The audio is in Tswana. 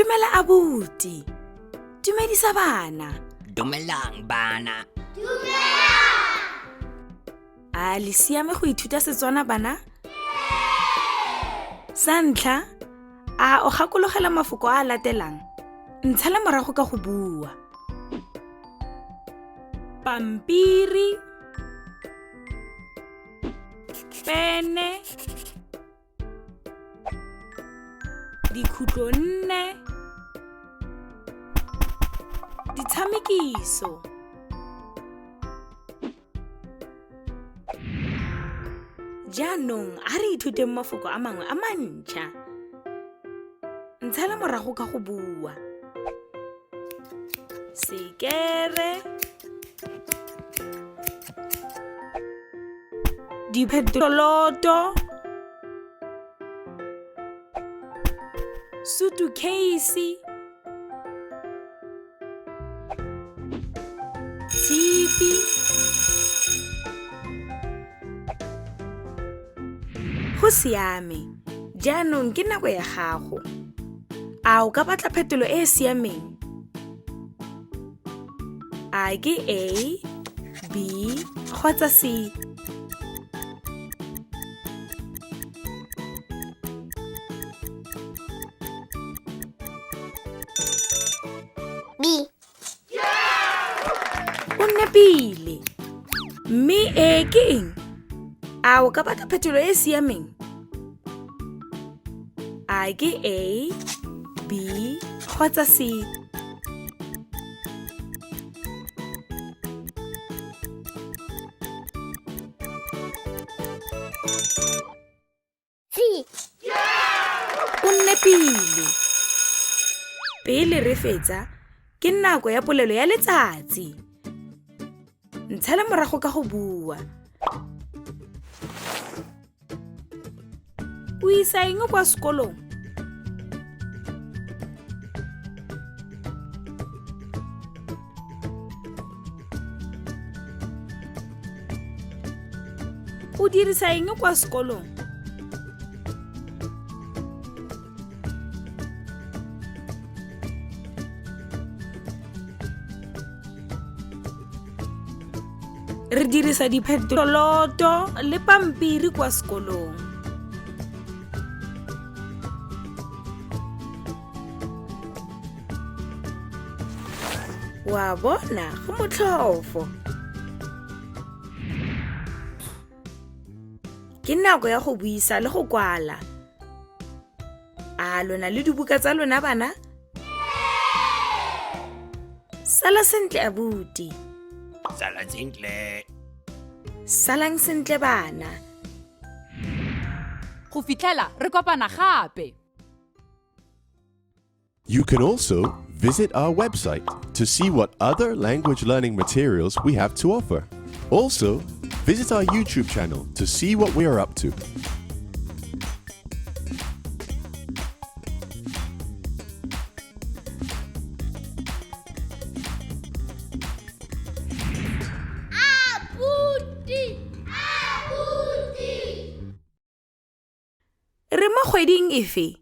Dumela abuti. Dumedisa bana. Dumelang bana. A le siame go ithuta Setswana bana? Sa ntlha, a o gakologela mafoko a latelang. Ntshala morago ka go bua. Pampiri, pene, dikhutlo nne, ditshamekiso. Jaanong a re ithuteng mafoko a mangwe a mantšha. Ntshala morago ka go bua. Sekere, diphetoloto, suitcase, tshipi, go siame. Jaanong ke nako ya gago. A o ka batla phetolo e e siameng? A ke A, B kgotsa C? B. O nepile. Mme A ke eng? A o ka batla phetolo e e siameng? A ke A, B kgotsa C? C. O nepile. Pele re fetsa, ke nako ya polelo ya letsatsi. Ntshala morago ka go bua. O isa eng kwa sekolong? O dirisa eng kwa sekolong? Re dirisa diphetoloto le pampiri kwa sekolong. Wa bona go motlhofo. Ke nako ya go buisa le go kwala. A lona le dibuka tsa lona bana? Sala sentle abuti. Sala sentle. Salang sentle bana. Go fitlhela re kopana gape. You can also visit our website to see what other language learning materials we have to offer. Also, visit our YouTube channel to see what we are up to. Re mo kgweding efe?